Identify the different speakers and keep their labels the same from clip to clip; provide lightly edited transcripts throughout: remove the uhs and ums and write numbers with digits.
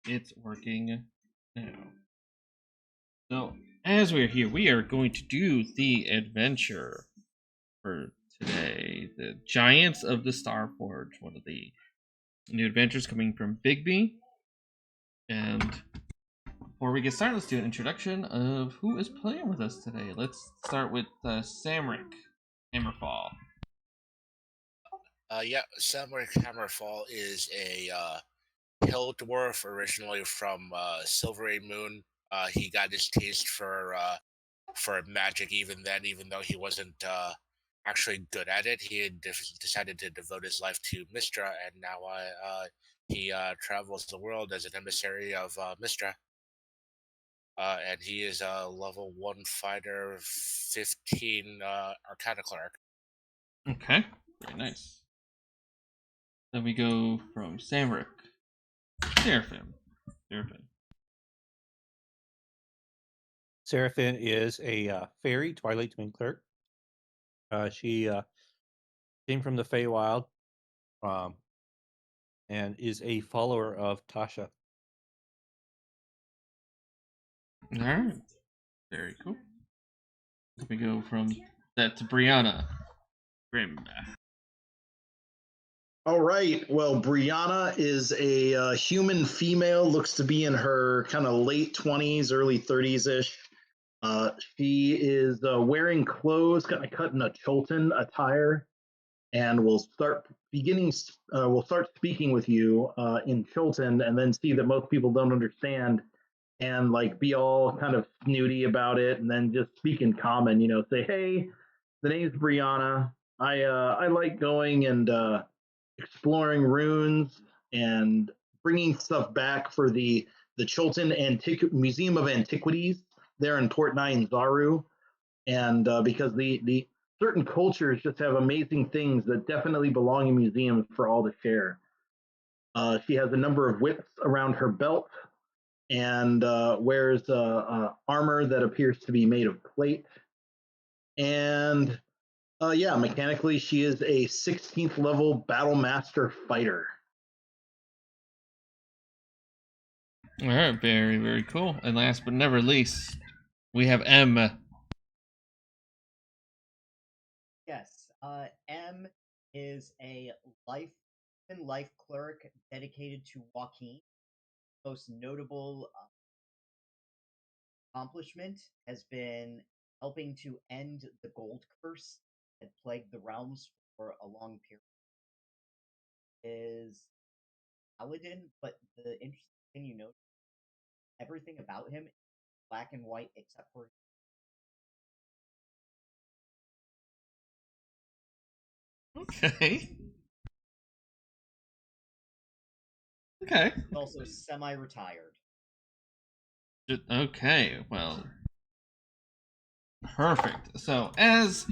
Speaker 1: it's working now. So, as we're here, we are going to do the adventure for today. The Giants of the Starforge, one of the new adventures coming from Bigby. And before we get started, let's do an introduction of who is playing with us today. Let's start with Samrick, Hammerfall.
Speaker 2: Samrick Hammerfall is a hill dwarf originally from Silvery Moon. He got his taste for magic even then, even though he wasn't actually good at it. He had decided to devote his life to Mistra, and now he travels the world as an emissary of Mistra. And he is a level 1 fighter, 15 Arcana Cleric.
Speaker 1: Okay, very nice. Then we go from Samrick, Seraphyn.
Speaker 3: Seraphyn is a Faerie, Twilight Twin Cleric. She came from the Feywild and is a follower of Tasha.
Speaker 1: All right, very cool. Let me go from that to Bryanna, Grimm.
Speaker 4: All right. Well, Bryanna is a human female, looks to be in her kind of late 20s, early 30s ish. She is wearing clothes, kind of cut in a Cholton attire, and we'll start speaking with you in Cholton, and then see that most people don't understand, and like be all kind of snooty about it, and then just speak in common. Say, "Hey, the name's Bryanna. I like going and exploring runes and bringing stuff back for the Cholton Museum of Antiquities there in Port Nine Zaru, and because the certain cultures just have amazing things that definitely belong in museums for all to share." She has a number of whips around her belt and wears armor that appears to be made of plate. And mechanically, she is a 16th level Battle Master fighter.
Speaker 1: All right, very, very cool. And last but never least, we have M.
Speaker 5: Yes, M is a life cleric dedicated to Joaquin. Most notable accomplishment has been helping to end the gold curse that plagued the realms for a long period. Is paladin, but the interesting thing you notice, everything about him is black and white except for
Speaker 1: Okay. Okay.
Speaker 5: he's also semi-retired.
Speaker 1: Okay, well, perfect. So, as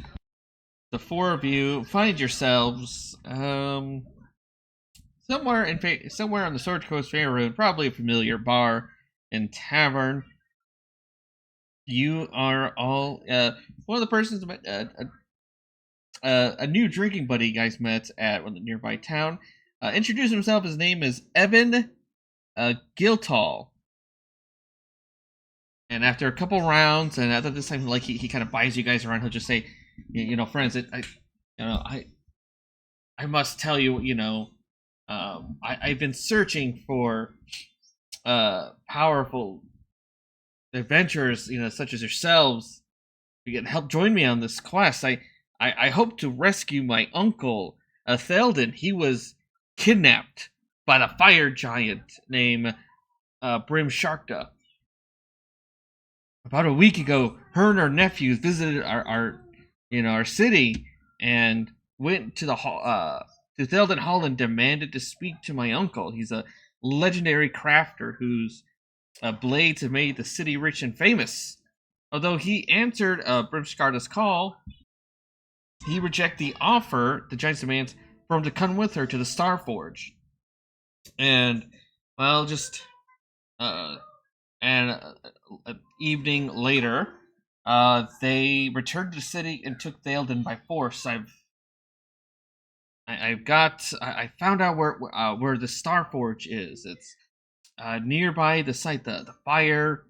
Speaker 1: the four of you find yourselves somewhere on the Sword Coast Fair Road, probably a familiar bar and tavern, you are all one of the persons a new drinking buddy you guys met at one of the nearby town. Introduce himself. His name is Evan Giltall. And after a couple rounds, and after this time, like he kind of buys you guys around, he'll just say, friends, I must tell you, I've been searching for powerful adventurers, such as yourselves, to get help join me on this quest. I hope to rescue my uncle, Thelden. He was kidnapped by the fire giant named Brim Sharkta. About a week ago, her and her nephews visited our city and went to the to Thelden Hall and demanded to speak to my uncle. He's a legendary crafter whose blades have made the city rich and famous. Although he answered Brim Sharkta's call, he rejected the offer the giants demands for him to come with her to the Starforge. And well, just an evening later, they returned to the city and took Thelden by force. I found out where the Starforge is. It's nearby the site, the fire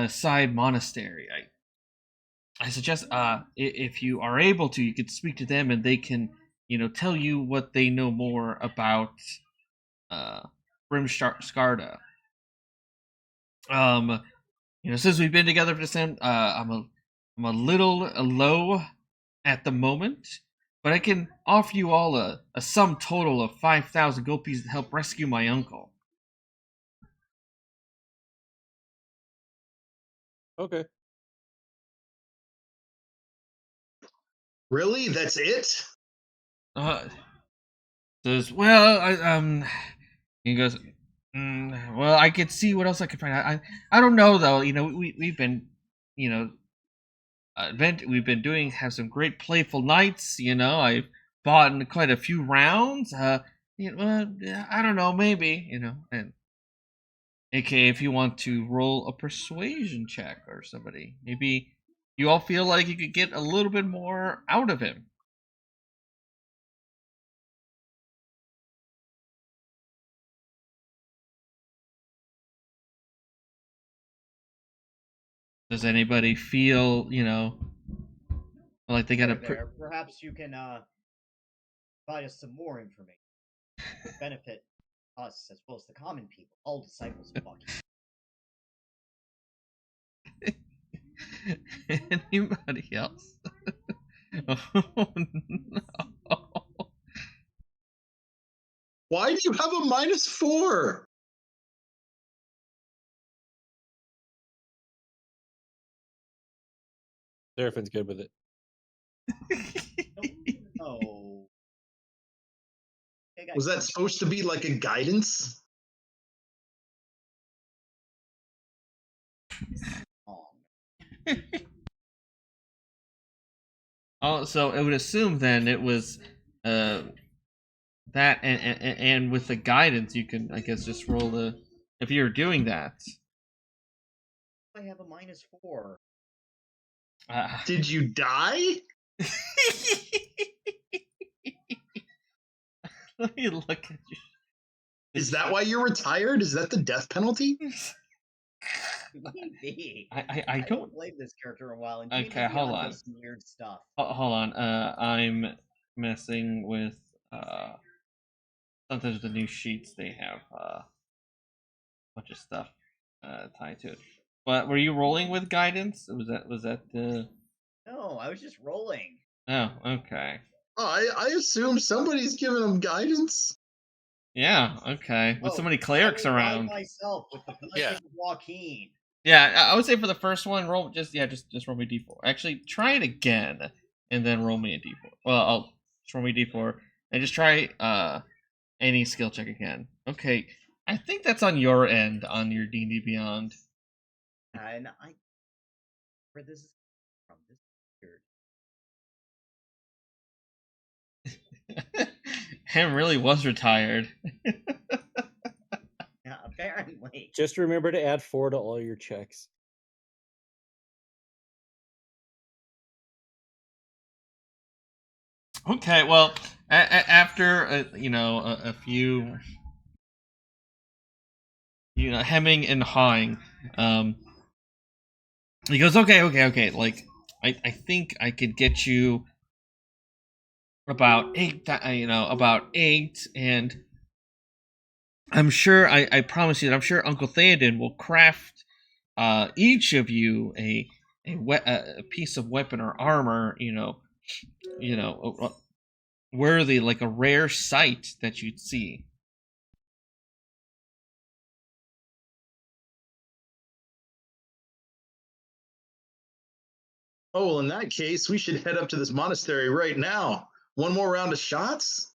Speaker 1: side monastery. I suggest if you are able to, you could speak to them and they can, tell you what they know more about Grimm Skarda. Since we've been together for this time, I'm a little low at the moment, but I can offer you all a sum total of 5,000 gold pieces to help rescue my uncle.
Speaker 3: Okay.
Speaker 4: Really? That's it?
Speaker 1: Says, well, he goes, well, I could see what else I could find. I don't know though. We've been, we've been have some great playful nights. I've bought in quite a few rounds. I don't know, maybe, and aka if you want to roll a persuasion check or somebody, maybe you all feel like you could get a little bit more out of him. Does anybody feel, like they got
Speaker 5: There, perhaps you can provide us some more information. Benefit us as well as the common people, all disciples of Bucky.
Speaker 1: Anybody else? Oh no.
Speaker 4: Why do you have a -4?
Speaker 3: Seraphyn's good with it.
Speaker 5: Oh.
Speaker 4: Was that supposed to be like a guidance?
Speaker 1: Oh, so it would assume then it was that and with the guidance you can, I guess, just roll the if you're doing that.
Speaker 5: I have a -4.
Speaker 4: Did you die?
Speaker 1: Let me look at you.
Speaker 4: Is that why you're retired? Is that the death penalty?
Speaker 5: Maybe.
Speaker 1: I don't
Speaker 5: played this character in a while. And
Speaker 1: Okay, hold on.
Speaker 5: Some weird stuff.
Speaker 1: Hold on. I'm messing with sometimes with the new sheets they have a bunch of stuff tied to it. But were you rolling with guidance? Was that the?
Speaker 5: No, I was just rolling.
Speaker 1: Oh, okay.
Speaker 4: Oh, I assume somebody's giving them guidance.
Speaker 1: Yeah, okay. With so many clerics around.
Speaker 5: Myself with the blessing of Joaquin.
Speaker 1: Yeah, I would say for the first one, roll just roll me d4. Actually, try it again and then roll me a d4. Well, I'll just roll me a d4 and just try any skill check again. Okay, I think that's on your end on your D&D Beyond.
Speaker 5: And where this is from, this is weird.
Speaker 1: Ham really was retired.
Speaker 5: Yeah, apparently.
Speaker 6: Just remember to add 4 to all your checks.
Speaker 1: Okay, well, after a few hemming and hawing, he goes, okay. Like, I think I could get you about 8, and I'm sure, I promise you that I'm sure Uncle Theoden will craft each of you a piece of weapon or armor, worthy, like a rare sight that you'd see.
Speaker 4: Oh, well, in that case, we should head up to this monastery right now. One more round of shots?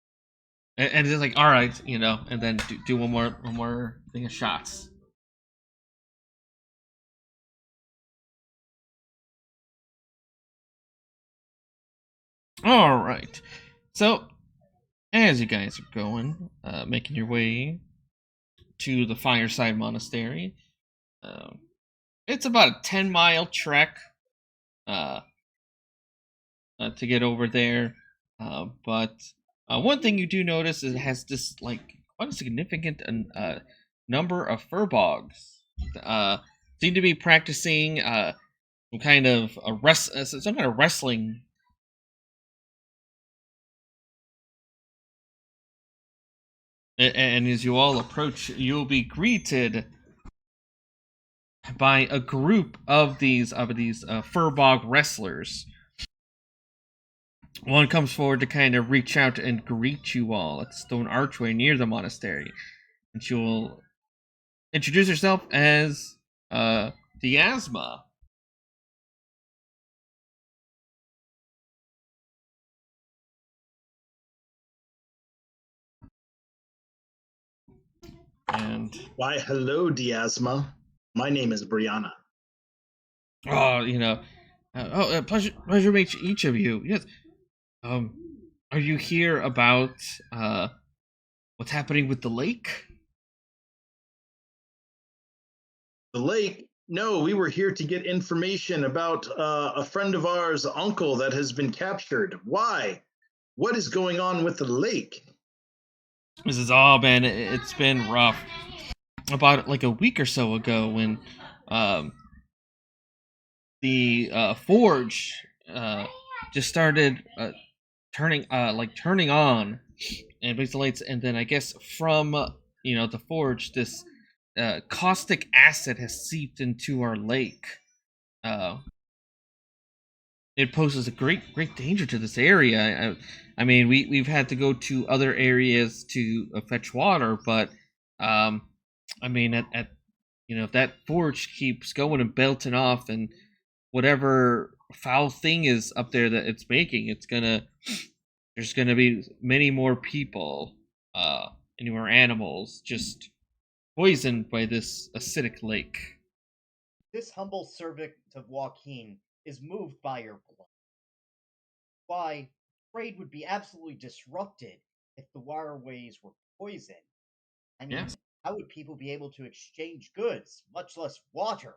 Speaker 1: And it's like, all right, and then do one more thing of shots. All right. So, as you guys are going, making your way to the Fireside Monastery, it's about a 10-mile trek to get over there. But one thing you do notice is it has this, like, quite a significant number of furbogs seem to be practicing some kind of wrestling. And as you all approach, you'll be greeted by a group of these furbog wrestlers. One comes forward to kind of reach out and greet you all at the stone archway near the monastery, and she will introduce herself as Diasma. And
Speaker 4: Why, hello, Diasma. My name is Bryanna.
Speaker 1: pleasure to meet each of you. Yes. Are you here about what's happening with the lake?
Speaker 4: The lake? No, we were here to get information about a friend of ours' uncle that has been captured. Why? What is going on with the lake?
Speaker 1: It's been rough. About like a week or so ago, when the forge just started turning on, and basically lights, and then I guess from the forge, this caustic acid has seeped into our lake. It poses a great danger to this area. I mean, we've had to go to other areas to fetch water, but I mean, if that forge keeps going and belting off, and whatever foul thing is up there that it's making, there's gonna be many more people, and more animals just poisoned by this acidic lake.
Speaker 5: This humble servant of Joaquin is moved by your blood. Why, trade would be absolutely disrupted if the waterways were poisoned. I mean,
Speaker 1: Yes.
Speaker 5: how would people be able to exchange goods, much less water?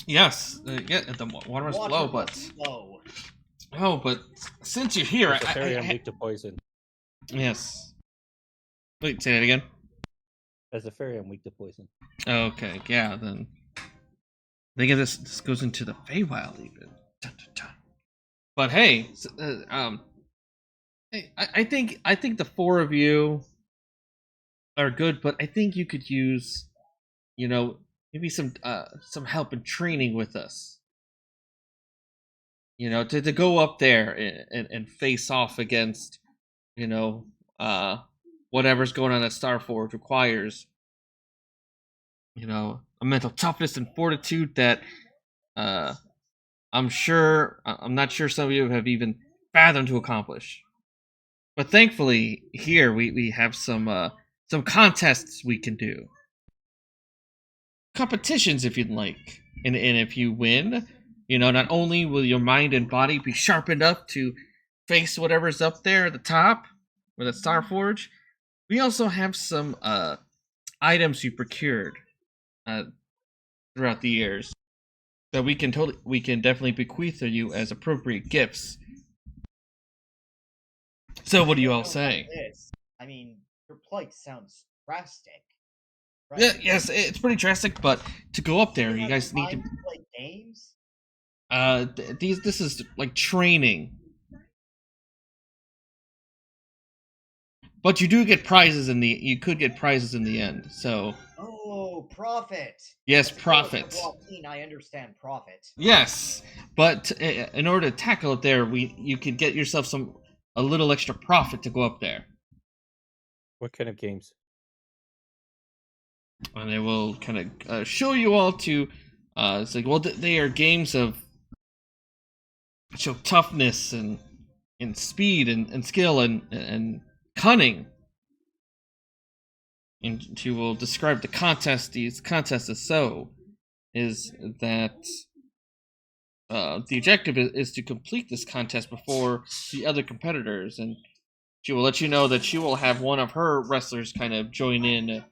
Speaker 1: Yes, the water must flow, but
Speaker 5: flow.
Speaker 1: but since you're here,
Speaker 3: As a fairy, I'm weak to poison.
Speaker 1: Yes. Wait, say that again.
Speaker 3: As a fairy, I'm weak to poison.
Speaker 1: Okay, yeah, then. I think this goes into the Feywild even. Dun, dun, dun. But hey, I think the four of you are good, but I think you could use, maybe some help in training with us. To go up there and face off against, whatever's going on at Starforge requires, a mental toughness and fortitude that I'm not sure some of you have even fathomed to accomplish. But thankfully, here we have some contests we can do. Competitions, if you'd like. And if you win, not only will your mind and body be sharpened up to face whatever's up there at the top, with a Starforge, we also have some items you procured throughout the years that we can definitely bequeath to you as appropriate gifts. So what do you all say?
Speaker 5: I mean, your plight sounds drastic.
Speaker 1: Right? Yeah, yes, it's pretty drastic, but to go up there, you guys need to
Speaker 5: play games.
Speaker 1: This is like training, but you do get prizes you could get prizes in the end. So.
Speaker 5: Oh, profit.
Speaker 1: Yes, profit.
Speaker 5: I understand profit.
Speaker 1: Yes, but in order to tackle it there, you can get yourself a little extra profit to go up there.
Speaker 3: What kind of games?
Speaker 1: And they will kind of show you all to. It's like, well, they are games of show toughness and speed and skill and cunning. And she will describe the contest. These contests is that the objective is to complete this contest before the other competitors, and she will let you know that she will have one of her wrestlers kind of join in.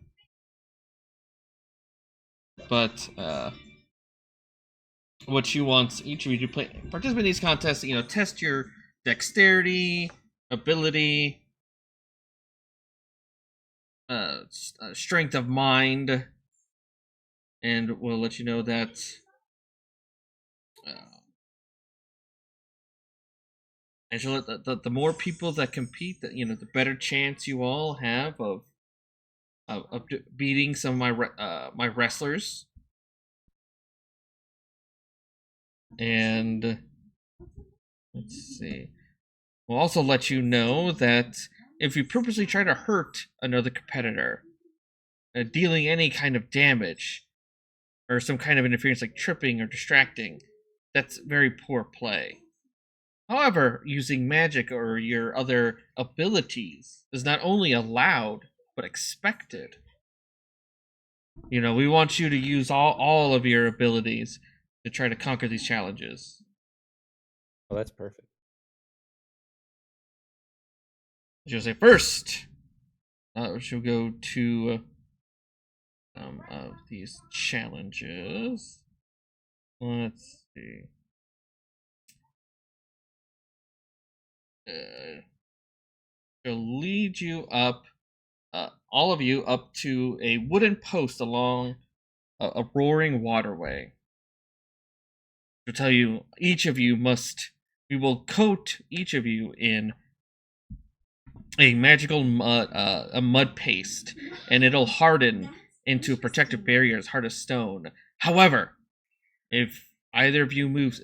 Speaker 1: But what she wants each of you to participate in these contests, test your dexterity, ability, strength of mind, and we'll let you know that Angela, the more people that compete, the better chance you all have of beating some of my wrestlers. And let's see. We'll also let you know that if you purposely try to hurt another competitor, dealing any kind of damage, or some kind of interference like tripping or distracting, that's very poor play. However, using magic or your other abilities is not only allowed, but expected. We want you to use all of your abilities to try to conquer these challenges.
Speaker 6: Oh, that's perfect.
Speaker 1: She'll say first, she'll go to some of these challenges. Let's see. She'll lead you up, all of you, up to a wooden post along a roaring waterway. She'll tell you, we will coat each of you in a magical mud paste, and it'll harden into a protective barrier as hard as stone. However, if either of you moves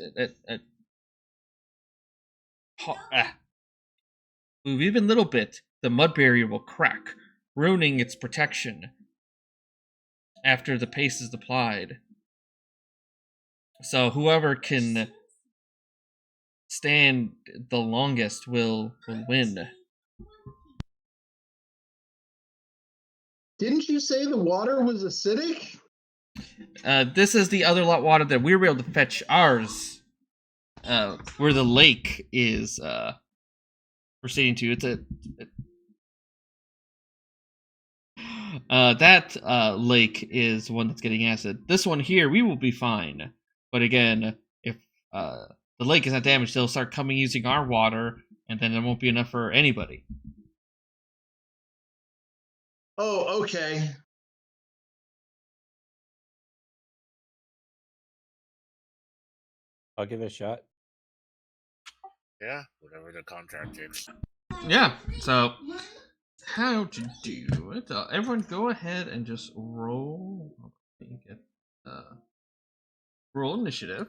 Speaker 1: move even a little bit, the mud barrier will crack, ruining its protection after the paste is applied. So whoever can stand the longest will win.
Speaker 4: Didn't you say the water was acidic?
Speaker 1: This is the other water that we were able to fetch ours, where the lake is proceeding to. That lake is one that's getting acid. This one here, we will be fine. But again, if the lake is not damaged, they'll start coming using our water, and then there won't be enough for anybody.
Speaker 4: Oh, okay.
Speaker 6: I'll give it a shot.
Speaker 2: Yeah, whatever the contract takes.
Speaker 1: Yeah, so how to do it? Everyone go ahead and just roll. Roll initiative.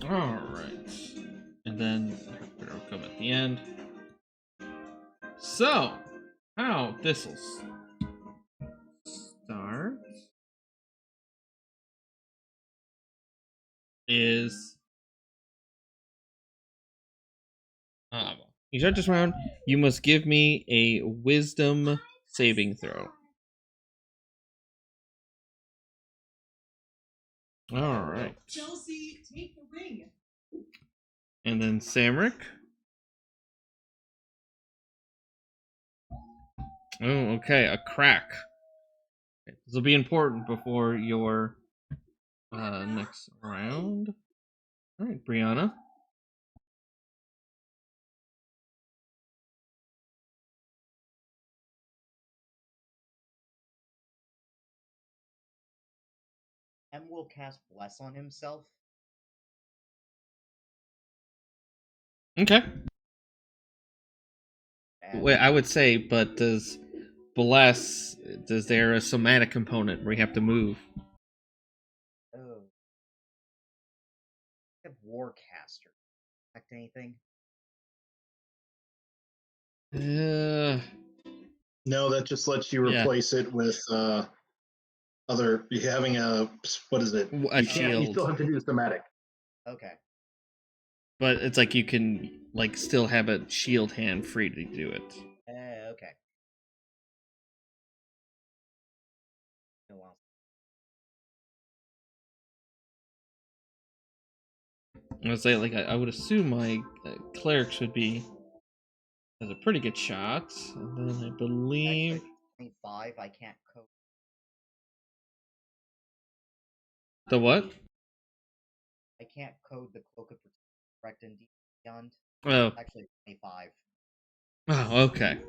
Speaker 1: Alright. And then it'll come at the end. So, how this'll start is you start this round, you must give me a wisdom saving throw. Alright.
Speaker 7: Chelsea, take the ring.
Speaker 1: And then Samrick. Oh, okay, a crack. This will be important before your next round. Alright, Bryanna.
Speaker 5: M will cast Bless on himself.
Speaker 1: Okay.
Speaker 5: And
Speaker 1: Wait, I would say, but does there a somatic component where you have to move?
Speaker 5: oh, I have Warcaster. Affect anything?
Speaker 4: No, that just lets you
Speaker 1: Yeah.
Speaker 4: replace it with having a, what is it?
Speaker 1: A
Speaker 4: You can't-
Speaker 1: shield.
Speaker 4: You still have to do somatic.
Speaker 5: Okay.
Speaker 1: But it's like you can still have a shield hand free to do it.
Speaker 5: Okay. Oh, well.
Speaker 1: I would say, I would assume my cleric has a pretty good shot, and then I believe
Speaker 5: Actually, 25, I can't cope.
Speaker 1: The what?
Speaker 5: I can't code the Cloak of Protection correct and beyond.
Speaker 1: Oh.
Speaker 5: Actually, 25.
Speaker 1: Oh, okay.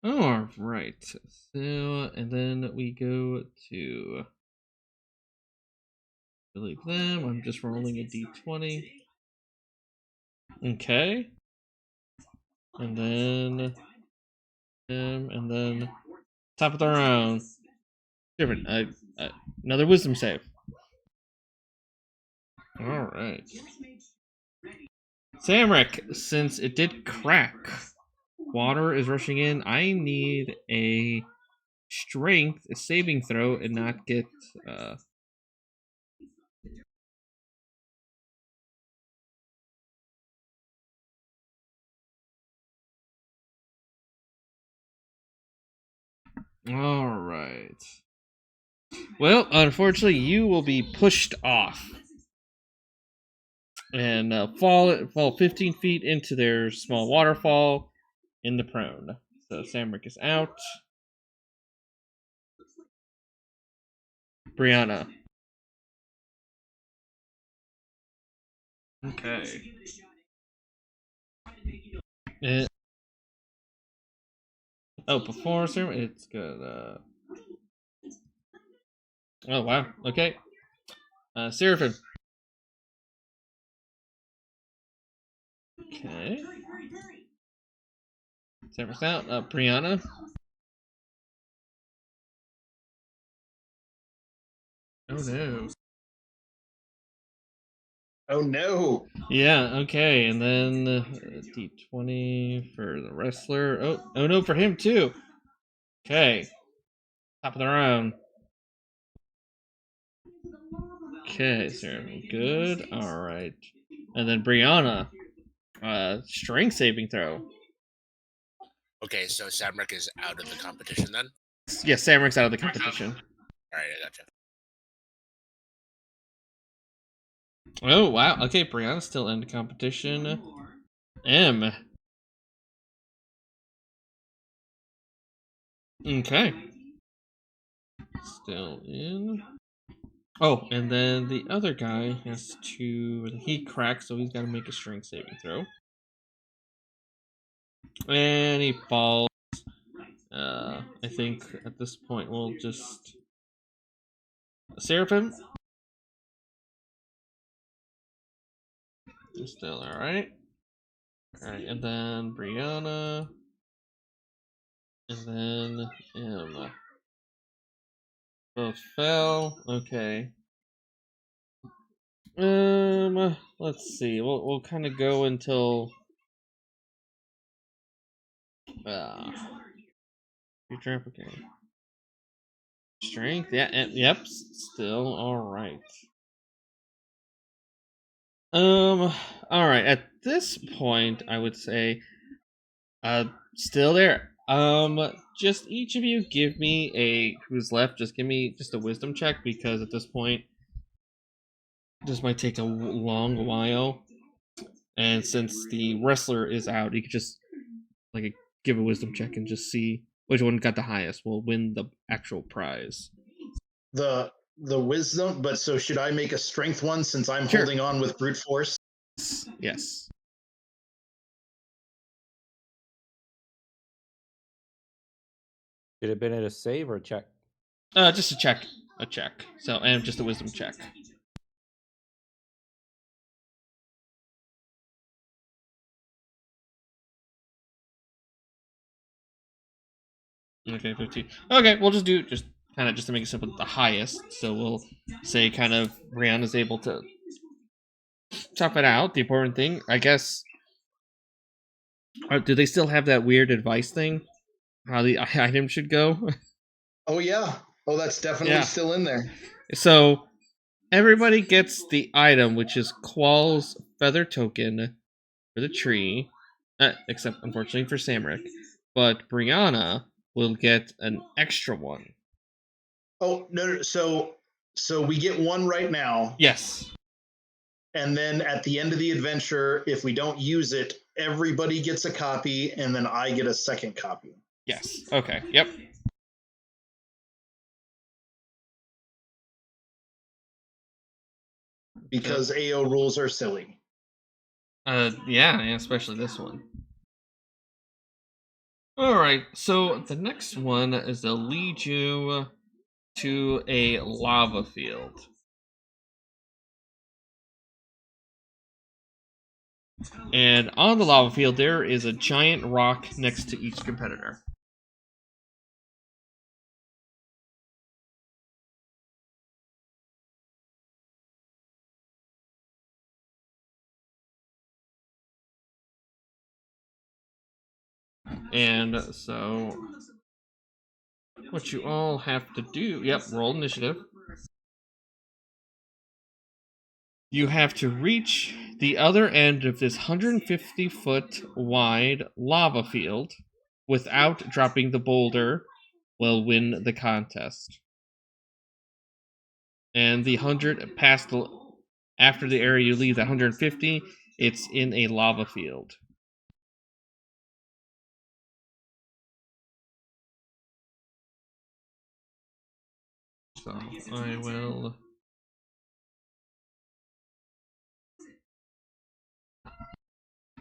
Speaker 1: All right. So, and then we go to delete them. I'm just rolling a d20. Okay. And then and then top of the round. Different. Another wisdom save. All right. Samrick, since it did crack, water is rushing in. I need a strength, a saving throw, and not get. All right. Well, unfortunately, you will be pushed off and fall 15 feet into their small waterfall in the prone. So Samrick is out. Bryanna. Okay. Before Samrick, it's good. Oh wow. Okay. Seraphyn. Okay. Samrick's out. Bryanna. Oh no.
Speaker 4: Oh no.
Speaker 1: Yeah, okay, and then d20 for the wrestler. Oh no, for him too. Okay. Top of the round. Okay, Sarah, good. Alright. And then Bryanna. Strength saving throw.
Speaker 2: Okay, so Samrick is out of the competition then?
Speaker 1: Yeah, Samrick's out of the competition.
Speaker 2: Alright, I gotcha.
Speaker 1: Oh, wow. Okay, Bryanna's still in the competition. M. Okay. Still in. Oh, and then the other guy has to. He cracks, so he's got to make a strength saving throw. And he falls. I think at this point we'll just. Seraphyn? You're still alright. Alright, and then Bryanna. And then Emma. Both fell. Okay. Let's see. We'll kind of go until. Your trap, okay. Strength, yeah, yep, still alright. Alright, at this point, I would say, still there. Just each of you give me who's left, just give me just a wisdom check, because at this point, this might take a long while. And since the wrestler is out, you could just, give a wisdom check and just see which one got the highest will win the actual prize.
Speaker 4: The wisdom, but so should I make a strength one since I'm holding on with brute force?
Speaker 1: Yes.
Speaker 3: Should it have been at a save or a check?
Speaker 1: Just a check. A check. So, and just a wisdom check. Okay, 15. Okay, we'll just do just to make it simple, the highest. So we'll say kind of Bryanna's able to tough it out. The important thing, I guess. Do they still have that weird advice thing? How the item should go?
Speaker 4: Oh yeah. Oh, that's definitely still in there.
Speaker 1: So everybody gets the item, which is Qual's feather token for the tree, except unfortunately for Samrick. But Bryanna will get an extra one.
Speaker 4: Oh no! So we get one right now.
Speaker 1: Yes.
Speaker 4: And then at the end of the adventure, if we don't use it, everybody gets a copy, and then I get a second copy.
Speaker 1: Yes. Okay. Yep.
Speaker 4: because AO rules are silly.
Speaker 1: Yeah, especially this one. Alright, so the next one is to lead you to a lava field. And on the lava field, there is a giant rock next to each competitor. And so, what you all have to do, roll initiative. You have to reach the other end of this 150-foot wide lava field without dropping the boulder will win the contest. And the 100 past after the area you leave, the 150, it's in a lava field. So I will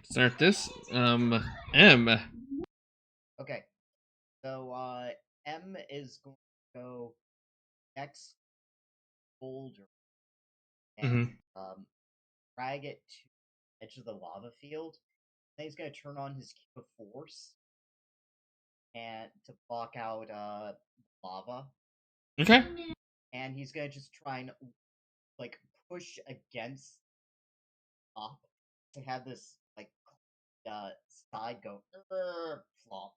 Speaker 1: start this. M.
Speaker 5: Okay. So M is going to go next boulder and drag it to the edge of the lava field. Then he's going to turn on his cube of force and to block out lava.
Speaker 1: Okay.
Speaker 5: And he's going to just try and like push against up to have this like side go flop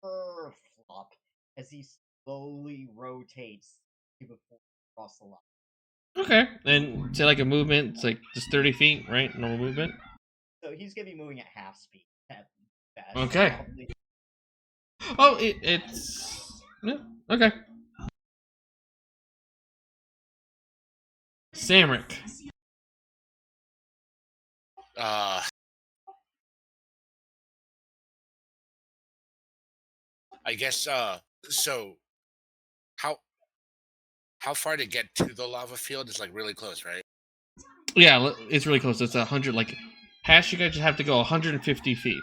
Speaker 5: flop as he slowly rotates cube of force across the lava.
Speaker 1: Okay. And say like a movement, it's like just 30 feet, right? Normal movement.
Speaker 5: So he's gonna be moving at half speed at best.
Speaker 1: Okay.
Speaker 5: Probably.
Speaker 1: Oh, it's yeah, okay. Samrick.
Speaker 2: I guess so how far to get to the lava field is like really close, right?
Speaker 1: Yeah, it's really close. It's 100. Like, past you guys just have to go 150 feet.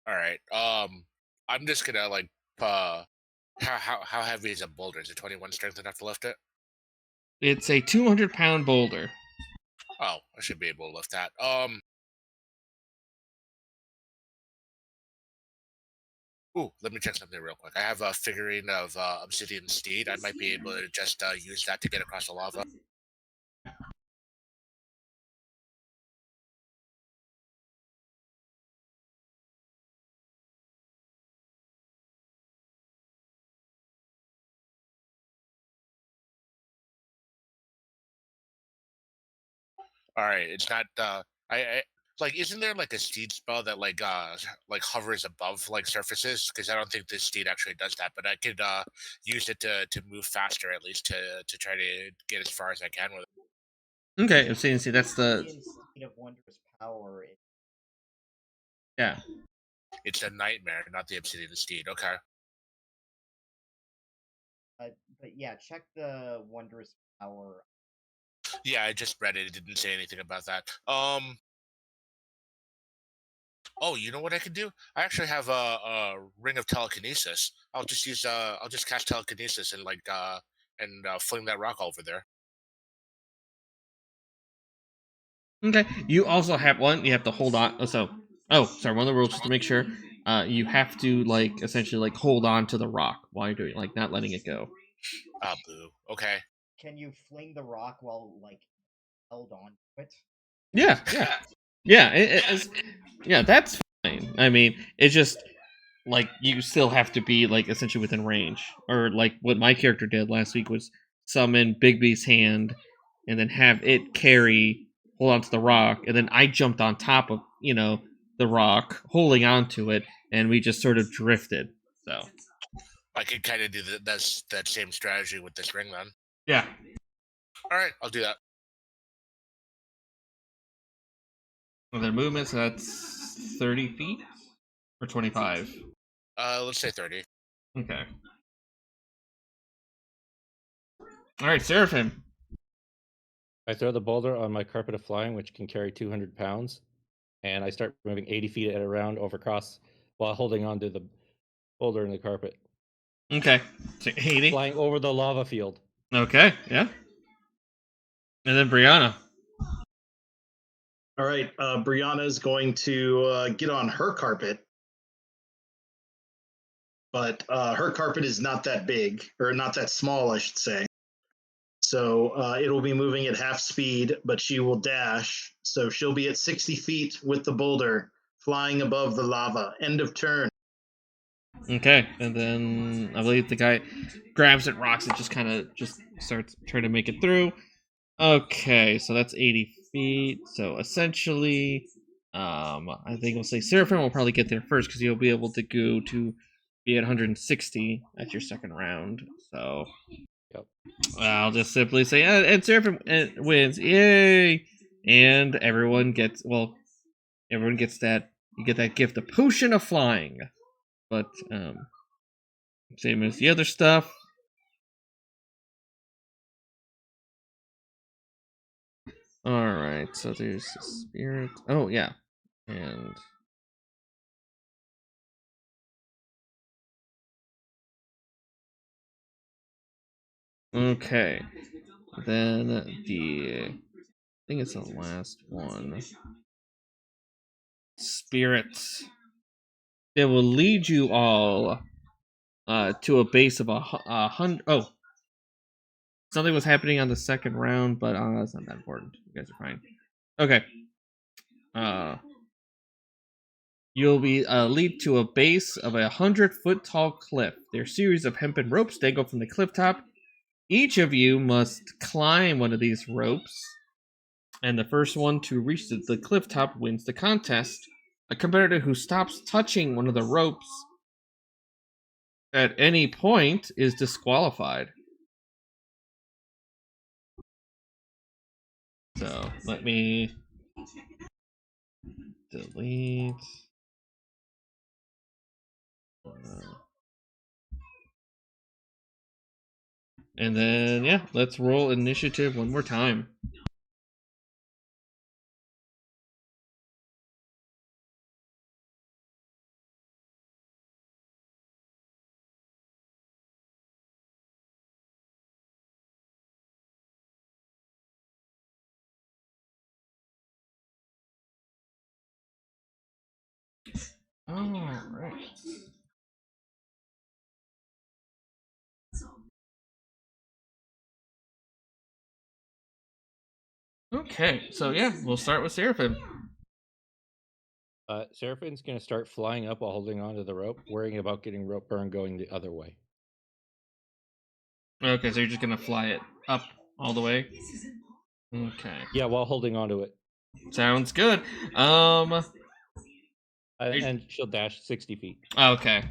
Speaker 2: All right. I'm just gonna like how heavy is a boulder? Is it 21 strength enough to lift it?
Speaker 1: It's a 200-pound boulder.
Speaker 2: Oh, I should be able to lift that. Ooh, let me check something real quick. I have a figurine of Obsidian Steed. I might be able to just use that to get across the lava. All right, it's not. I like. Isn't there like a steed spell that like hovers above like surfaces? Because I don't think this steed actually does that. But I could use it to move faster, at least to try to get as far as I can with it.
Speaker 1: Okay, Obsidian Steed. That's the
Speaker 5: Steed of wondrous power.
Speaker 1: yeah.
Speaker 2: It's a nightmare, not the Obsidian Steed. Okay.
Speaker 5: But yeah, check the wondrous power.
Speaker 2: Yeah, I just read it. It didn't say anything about that. Oh, you know what I could do? I actually have a ring of telekinesis. I'll just use I'll just cast telekinesis and fling that rock over there.
Speaker 1: Okay. You also have one. You have to hold on. Sorry. One of the rules just to make sure. You have to like essentially like hold on to the rock while you're doing it, like not letting it go.
Speaker 2: Ah, boo. Okay.
Speaker 5: Can you fling the rock while like held on to it?
Speaker 1: Yeah. It's, that's fine. I mean, it's just like you still have to be like essentially within range, or like what my character did last week was summon Bigby's hand, and then have it hold onto the rock, and then I jumped on top of the rock, holding onto it, and we just sort of drifted. So
Speaker 2: I could kind of do that same strategy with this ring then.
Speaker 1: Yeah.
Speaker 2: All right, I'll do that.
Speaker 1: Their movement, so that's 30 feet or 25.
Speaker 2: Let's say 30.
Speaker 1: Okay. All right, Seraphyn.
Speaker 3: I throw the boulder on my carpet of flying, which can carry 200 pounds, and I start moving 80 feet at a round over across while holding onto the boulder in the carpet,
Speaker 1: Okay. So 80.
Speaker 3: flying over the lava field.
Speaker 1: Okay, yeah. And then Bryanna.
Speaker 4: All right, Bryanna is going to get on her carpet, but her carpet is not that big, or not that small, I should say. So it'll be moving at half speed, but she will dash. So she'll be at 60 feet with the boulder, flying above the lava. End of turn.
Speaker 1: Okay, and then I believe the guy grabs it, rocks it, just kind of just starts trying to make it through. Okay, so that's 80 feet. So essentially, I think we'll say Seraphyn will probably get there first because you'll be able to go to be at 160 at your second round. So
Speaker 3: Yep.
Speaker 1: I'll just simply say, and Seraphyn wins, yay! And everyone gets that. You get that gift, the potion of flying. But same as the other stuff. All right, so there's the spirit. Oh yeah, and okay. Then I think it's the last one. Spirits. They will lead you all to a base of 100. Oh, something was happening on the second round, but that's not that important. You guys are fine. Okay. You'll be lead to a base of 100-foot tall cliff. There are a series of hempen ropes dangle from the cliff top. Each of you must climb one of these ropes, and the first one to reach the cliff top wins the contest. A competitor who stops touching one of the ropes at any point is disqualified. So let me delete. And then, yeah, let's roll initiative one more time. All right. Okay, so yeah, we'll start with Seraphyn.
Speaker 3: Seraphyn's going to start flying up while holding onto the rope, worrying about getting rope burn going the other way.
Speaker 1: Okay, so you're just gonna fly it up all the way. Okay,
Speaker 3: Yeah, while holding onto it.
Speaker 1: sounds good.
Speaker 3: And she'll dash 60 feet.
Speaker 1: Okay.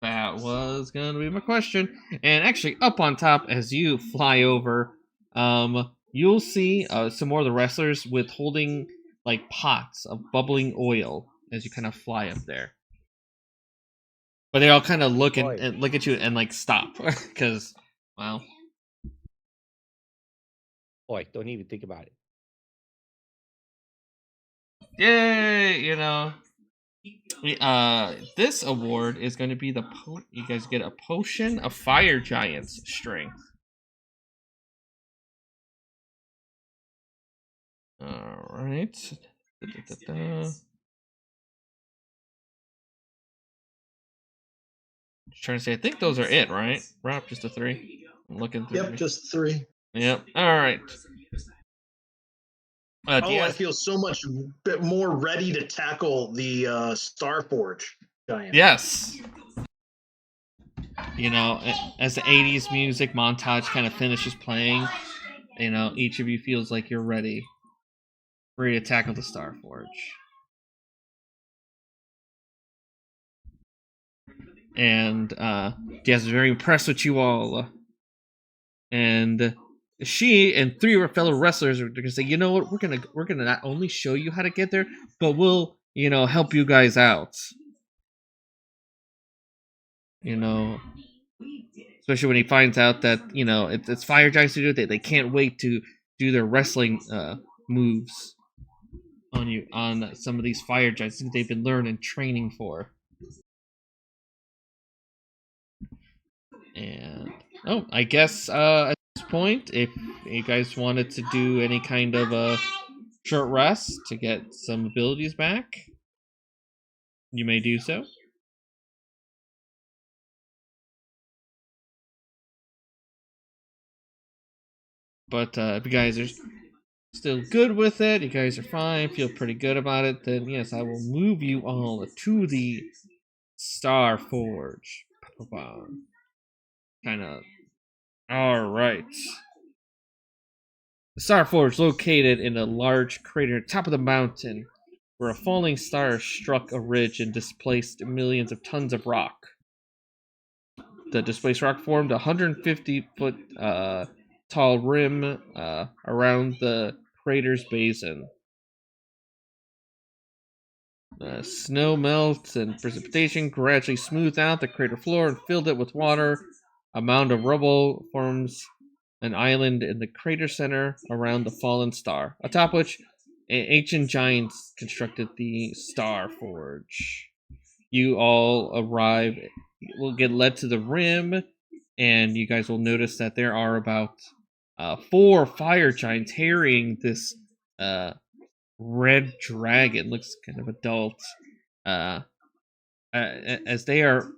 Speaker 1: That was gonna be my question. And actually, up on top, as you fly over, you'll see some more of the wrestlers with holding like pots of bubbling oil as you kind of fly up there. But they all kind of look and look at you and like stop because, well,
Speaker 3: Boy, don't even think about it.
Speaker 1: yay! You know, this award is going to be you guys get a potion of fire giant's strength. All right. Trying to say, I think those are it, right? Rob, just a 3. I'm looking through.
Speaker 4: Yep, just 3.
Speaker 1: Yep. All right.
Speaker 4: I feel so much bit more ready to tackle the Starforge giant.
Speaker 1: Yes. You know, as the 80s music montage kind of finishes playing, you know, each of you feels like you're ready to tackle the Starforge. And Jazz is very impressed with you all. And she and 3 of her fellow wrestlers are gonna say, you know what, we're gonna not only show you how to get there, but we'll, you know, help you guys out. You know, especially when he finds out that it's fire giants to do it. They can't wait to do their wrestling moves on some of these fire giants that they've been learning training for. And I guess at this point, if you guys wanted to do any kind of a short rest to get some abilities back, you may do so. But if you guys are still good with it, you guys are fine, feel pretty good about it, then yes, I will move you all to the Star Forge. Kind of. Alright. The Star Forge, located in a large crater at the top of the mountain, where a falling star struck a ridge and displaced millions of tons of rock. The displaced rock formed a 150-foot tall rim around the crater's basin. Snow melts and precipitation gradually smoothed out the crater floor and filled it with water. A mound of rubble forms an island in the crater center around the fallen star, atop which ancient giants constructed the Star Forge. You all will get led to the rim, and you guys will notice that there are about 4 fire giants carrying this red dragon. Looks kind of adult. As they are,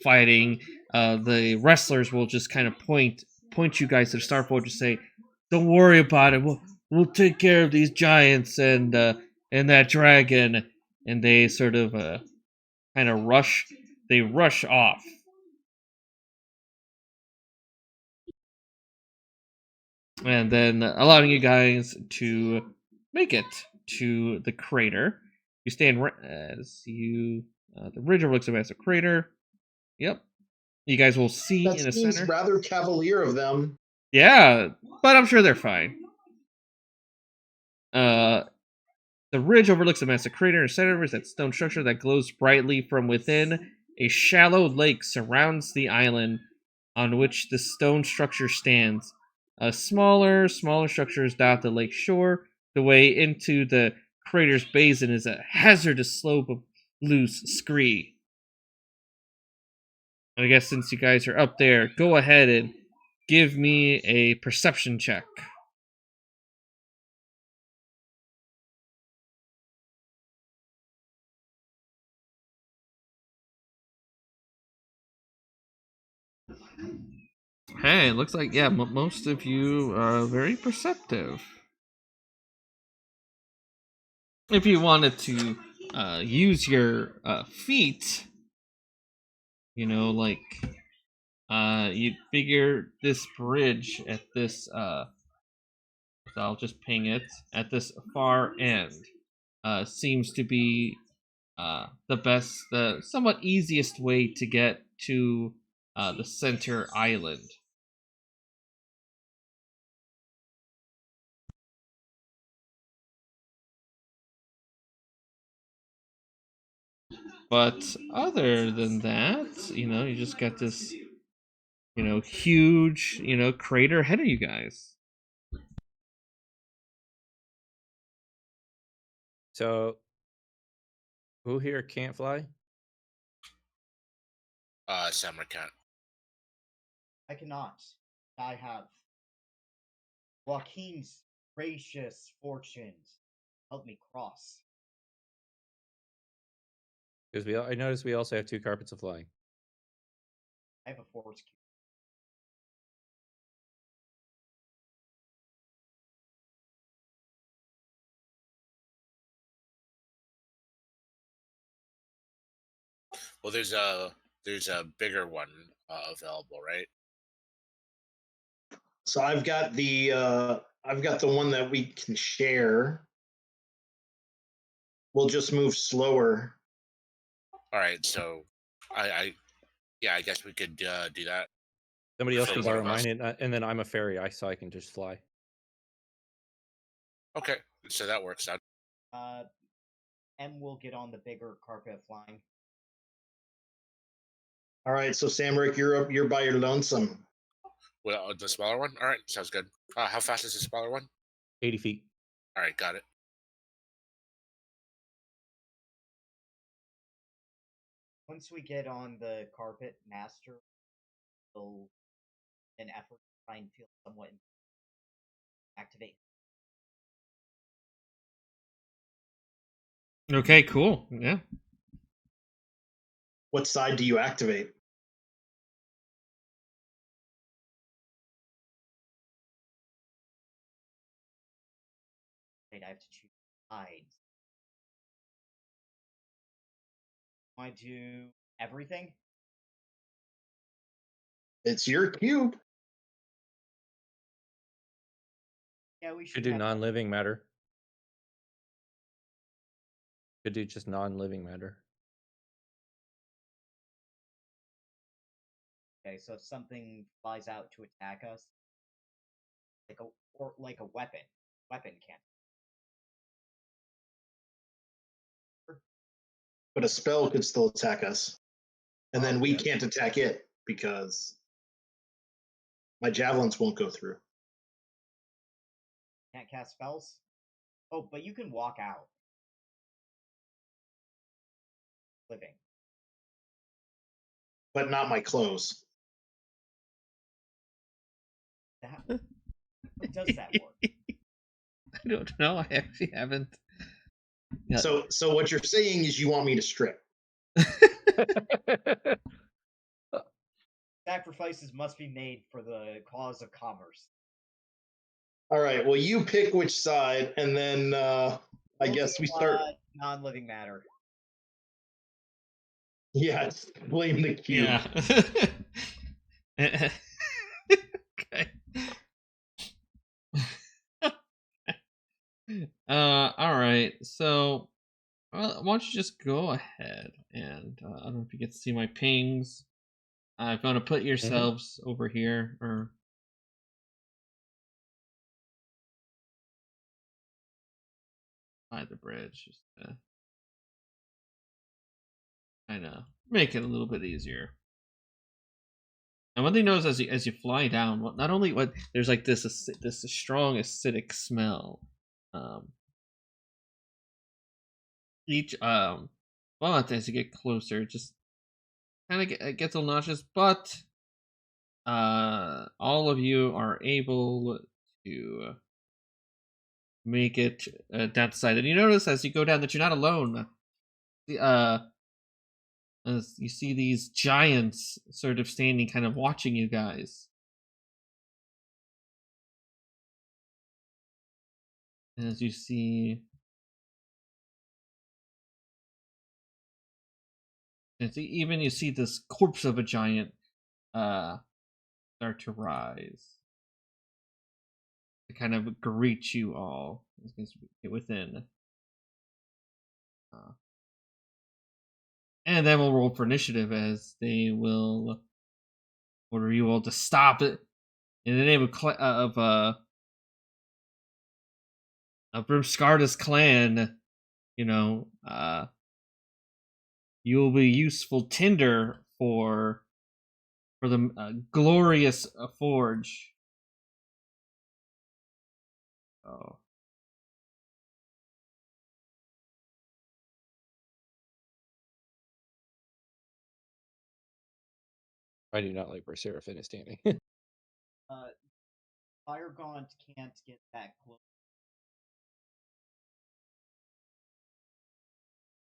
Speaker 1: fighting, the wrestlers will just kind of point you guys to the Star Forge and say, "Don't worry about it. We'll take care of these giants and that dragon." And they sort of kind of rush. They rush off. And then allowing you guys to make it to the crater. You stand as you the ridge overlooks the massive crater. Yep. You guys will see
Speaker 4: That
Speaker 1: in the
Speaker 4: seems
Speaker 1: center.
Speaker 4: rather cavalier of them.
Speaker 1: Yeah, but I'm sure they're fine. The ridge overlooks a massive crater. In the center is that stone structure that glows brightly from within. A shallow lake surrounds the island on which the stone structure stands. Smaller structures dot the lake shore. The way into the crater's basin is a hazardous slope of loose scree. And I guess since you guys are up there, go ahead and give me a perception check. Hey, it looks like, yeah, most of you are very perceptive. If you wanted to use your feet, you'd figure this bridge at this, I'll just ping it, at this far end, seems to be the somewhat easiest way to get to the center island. But other than that, you just got this, huge, crater ahead of you guys.
Speaker 3: So, who here can't fly?
Speaker 2: Samrick can't.
Speaker 5: I cannot. I have Joaquin's gracious fortunes help me cross.
Speaker 3: Because I noticed we also have 2 carpets of flying.
Speaker 5: I have a force cube.
Speaker 2: Well, there's a bigger one available, right?
Speaker 4: So I've got the one that we can share. We'll just move slower.
Speaker 2: All right, so I guess we could do that.
Speaker 3: Somebody else
Speaker 2: For
Speaker 3: can
Speaker 2: one
Speaker 3: borrow
Speaker 2: of us.
Speaker 3: mine, and then I'm a fairy, so I can just fly.
Speaker 2: Okay, so that works out.
Speaker 5: M will get on the bigger carpet of flying.
Speaker 4: All right, so Samrick, you're by your lonesome.
Speaker 2: Well, the smaller one. All right, sounds good. How fast is the smaller one?
Speaker 3: 80 feet.
Speaker 2: All right, got it.
Speaker 5: Once we get on the carpet, Master will an effort to try and feel somewhat activate.
Speaker 1: Okay, cool. Yeah.
Speaker 4: What side do you activate?
Speaker 5: Wait, I have to choose sides. Want to do everything?
Speaker 4: It's your cube.
Speaker 5: Yeah, we should
Speaker 3: Could do
Speaker 5: have-
Speaker 3: non-living matter. Could do just non-living matter.
Speaker 5: Okay, so if something flies out to attack us, like a weapon can't.
Speaker 4: But a spell could still attack us. And then we
Speaker 5: yeah.
Speaker 4: can't attack it because my javelins won't go through.
Speaker 5: Can't cast spells. Oh, but you can walk out. Living.
Speaker 4: But not my clothes.
Speaker 5: How does that work?
Speaker 1: I don't know. I actually haven't. Yeah.
Speaker 4: So what you're saying is you want me to strip.
Speaker 5: Sacrifices must be made for the cause of commerce.
Speaker 4: All right, well, you pick which side, and then I
Speaker 5: We'll
Speaker 4: guess
Speaker 5: do,
Speaker 4: we start.
Speaker 5: non-living matter.
Speaker 4: Yeah, blame the cube.
Speaker 1: Yeah. Okay. All right. So, why don't you just go ahead and I don't know if you get to see my pings. I'm going to put yourselves over here, or by the bridge. Just I know, make it a little bit easier. And one thing knows as you fly down, not only what there's like this strong acidic smell. Each well, as you get closer, it just kind of it gets a little nauseous, but all of you are able to make it down the side. And you notice as you go down that you're not alone. As you see these giants sort of standing, kind of watching you guys. And as you see, even you see this corpse of a giant start to rise to kind of greet you all as you get within. And then we'll roll for initiative as they will order you all to stop it in the name of Brimskarda's clan. You know, you will be useful tinder for the glorious forge. Oh.
Speaker 3: I do not like where Seraphyn is standing.
Speaker 5: Fire Gaunt can't get that close.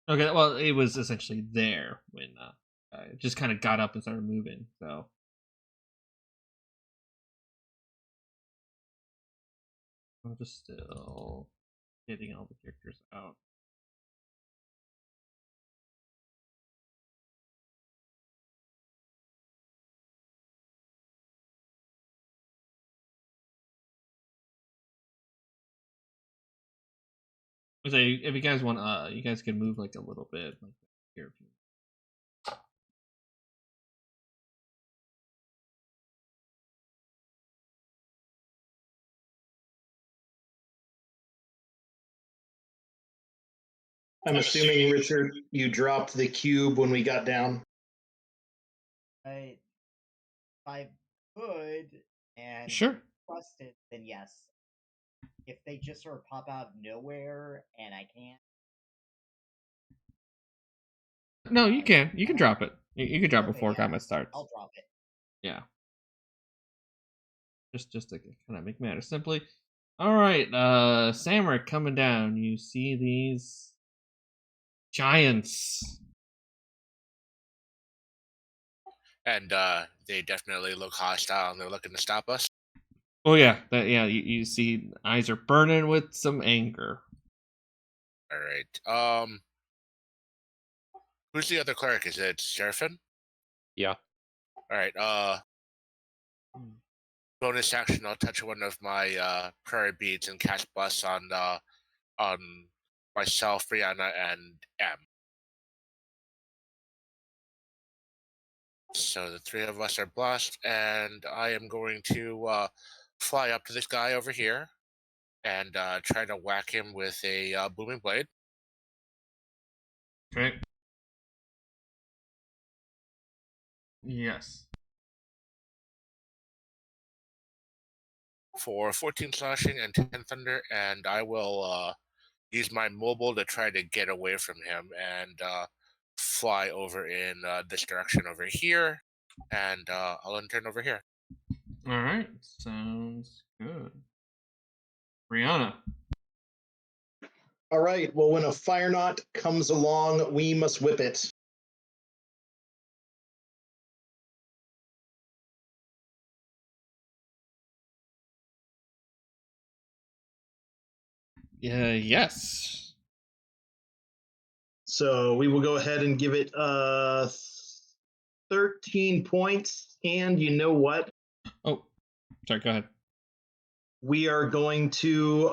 Speaker 1: Okay, well, it was essentially there when it just kind of got up and started moving. So I'm just still getting all the characters out. So if you guys want, you guys can move like a little bit, like here.
Speaker 4: I'm assuming, Richard, you dropped the cube when we got down.
Speaker 5: If I could and
Speaker 1: Sure.
Speaker 5: trusted, then yes. If they just sort of pop out of nowhere and I can't,
Speaker 1: No, you can. You can drop it. You can drop it
Speaker 5: okay,
Speaker 1: before
Speaker 5: yeah,
Speaker 1: combat starts.
Speaker 5: I'll drop it.
Speaker 1: Yeah. Just to kind of make matters simply. All right, Samrick coming down. You see these giants.
Speaker 2: And they definitely look hostile and they're looking to stop us.
Speaker 1: Oh yeah, you see eyes are burning with some anger.
Speaker 2: All right. Who's the other cleric? Is it Seraphyn?
Speaker 3: Yeah.
Speaker 2: All right. Bonus action. I'll touch one of my prayer beads and cast bless on myself, Bryanna, and M. So the three of us are blessed, and I am going to fly up to this guy over here and try to whack him with a booming blade.
Speaker 1: Okay. Yes.
Speaker 2: For 14 slashing and 10 thunder, and I will use my mobile to try to get away from him and fly over in this direction over here, and I'll then turn over here.
Speaker 1: All right. Sounds good. Bryanna.
Speaker 4: All right. Well, when a fire knot comes along, we must whip it.
Speaker 1: Yes.
Speaker 4: So we will go ahead and give it 13 points. And you know what?
Speaker 1: Oh, sorry. Go ahead.
Speaker 4: We are going to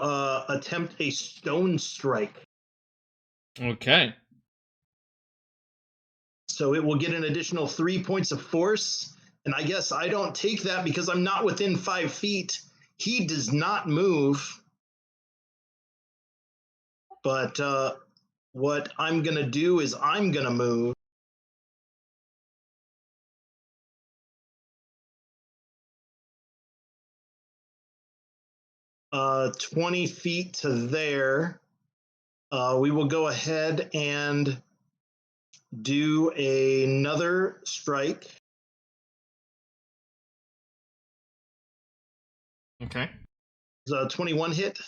Speaker 4: attempt a stone strike.
Speaker 1: Okay.
Speaker 4: So it will get an additional 3 points of force. And I guess I don't take that because I'm not within 5 feet. He does not move. But what I'm going to do is I'm going to move. Uh, 20 feet to there. We will go ahead and do another strike.
Speaker 1: Okay.
Speaker 4: Is a 21 hit?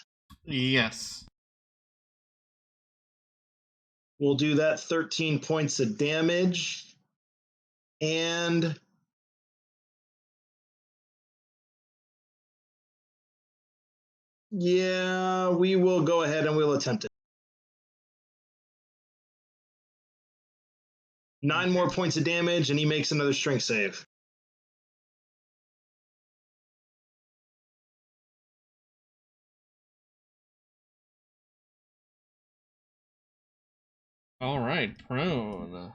Speaker 1: Yes.
Speaker 4: We'll do that 13 points of damage. And yeah, we will go ahead and we'll attempt it. 9 more points of damage, and he makes another strength save.
Speaker 1: All right. Prone.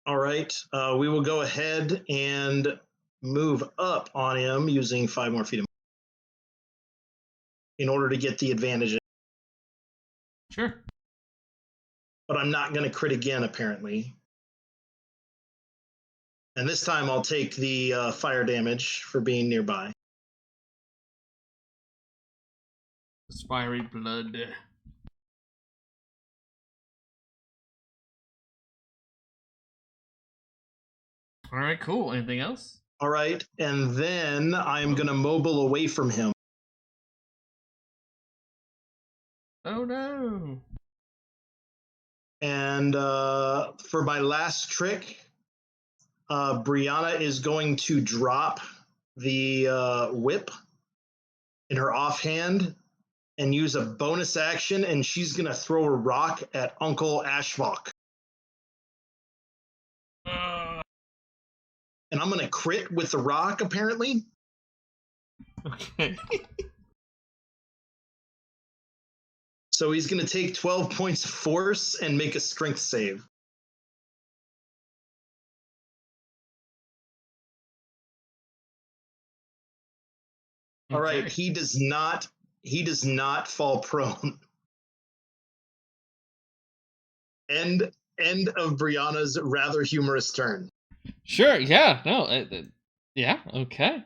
Speaker 4: All right, we will go ahead and move up on him using 5 more feet of in order to get the advantage.
Speaker 1: Sure.
Speaker 4: But I'm not going to crit again, apparently. And this time I'll take the fire damage for being nearby.
Speaker 1: Fiery blood. All right. Cool. Anything else?
Speaker 4: All right, and then I'm going to mobile away from him.
Speaker 1: Oh no.
Speaker 4: And for my last trick, Bryanna is going to drop the whip in her offhand and use a bonus action, and she's going to throw a rock at Uncle Ashvok. And I'm going to crit with the rock, apparently.
Speaker 1: Okay.
Speaker 4: So he's going to take 12 points of force and make a strength save. All right, he does not fall prone. End of Bryanna's rather humorous turn.
Speaker 1: Sure. Yeah. No. Yeah. Okay.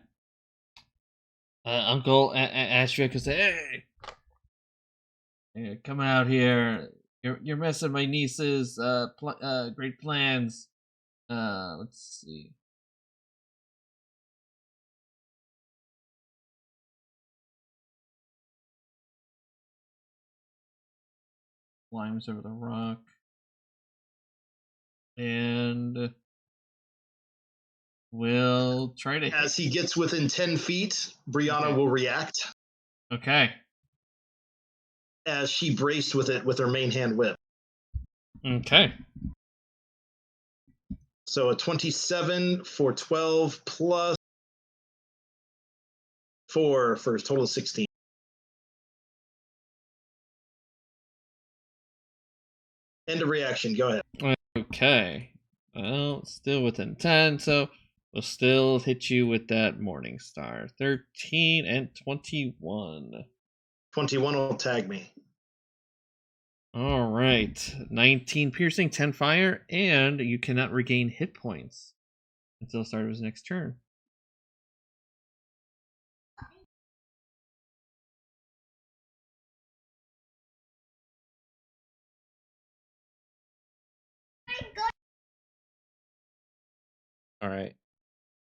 Speaker 1: Uncle Astrid could say, "Hey, come out here. You're messing my niece's great plans. Let's see. Climbs over the rock, and will try to.
Speaker 4: As he gets within 10 feet, Bryanna will react
Speaker 1: Okay.
Speaker 4: as she braced with it with her main hand whip.
Speaker 1: Okay.
Speaker 4: So a 27 for 12 plus 4 for a total of 16. End of reaction. Go ahead.
Speaker 1: Okay. Well, still within 10, so we'll still hit you with that Morning Star. 13 and 21.
Speaker 4: 21 will tag me.
Speaker 1: All right. 19 piercing, 10 fire, and you cannot regain hit points until the start of his next turn.
Speaker 3: All right.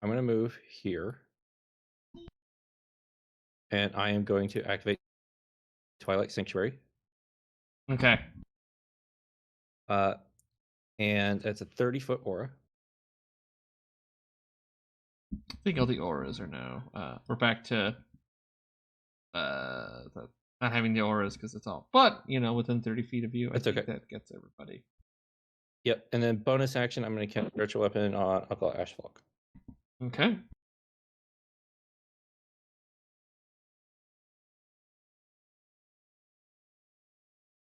Speaker 3: I'm going to move here. And I am going to activate Twilight Sanctuary.
Speaker 1: Okay.
Speaker 3: And it's a 30-foot aura.
Speaker 1: I think all the auras are now. We're back to not having the auras because it's all. But, within 30 feet of you, I think
Speaker 3: okay.
Speaker 1: that gets everybody.
Speaker 3: Yep. And then bonus action, I'm going to cast Virtual Weapon on Uncle Ashfalk.
Speaker 1: Okay.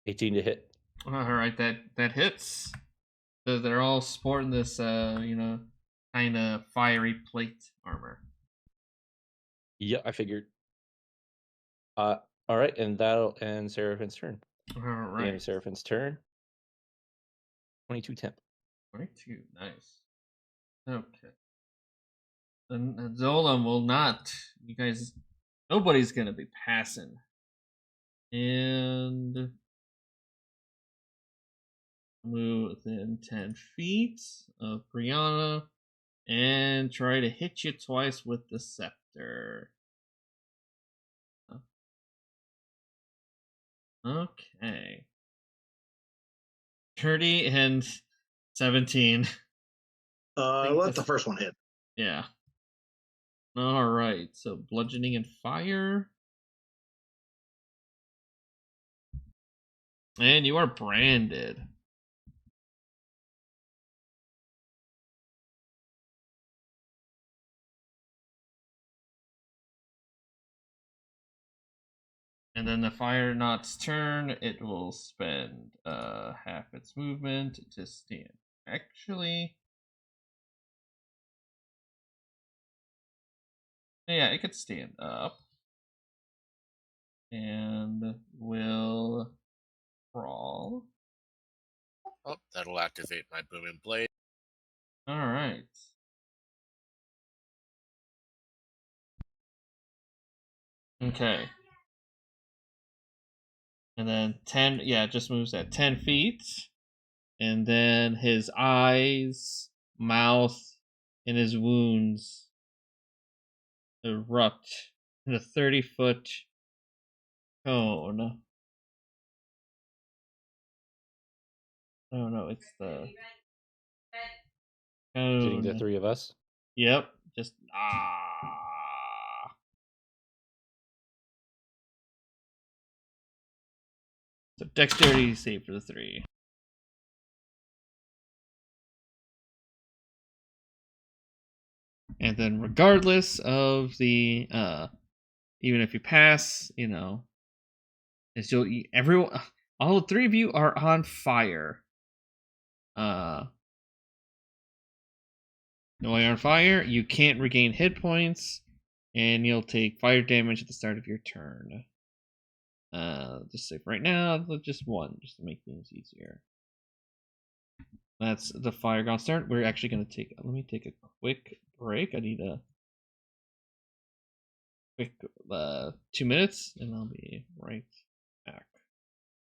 Speaker 3: $18 to hit.
Speaker 1: All right, that hits. So they're all sporting this, kind of fiery plate armor.
Speaker 3: Yeah, I figured. All right, and that'll end Seraphyn's turn.
Speaker 1: All right.
Speaker 3: End Seraphyn's turn. 22 temp.
Speaker 1: 22, nice. Okay. And Zola will not. You guys, nobody's gonna be passing. And move within 10 feet of Bryanna and try to hit you twice with the scepter. Okay. 30 and 17.
Speaker 4: Let the first one hit.
Speaker 1: Yeah. All right. So bludgeoning and fire. And you are branded. And then the fire knot's turn, it will spend half its movement to stand. Actually, yeah, it could stand up. And will crawl.
Speaker 2: Oh, that'll activate my booming blade.
Speaker 1: All right. Okay. And then 10, yeah, it just moves at 10 feet. And then his eyes, mouth, and his wounds erupt in a 30-foot cone. Oh no, it's the
Speaker 3: Hitting the
Speaker 1: cone.
Speaker 3: 3 of us.
Speaker 1: Yep, just So dexterity save for the 3. And then regardless of the even if you pass, as everyone all 3 of you are on fire. While you're on fire, you can't regain hit points, and you'll take fire damage at the start of your turn. Just say right now, just 1, just to make things easier. That's the Fire God's turn. We're actually going to take. Let me take a quick break. I need a quick 2 minutes, and I'll be right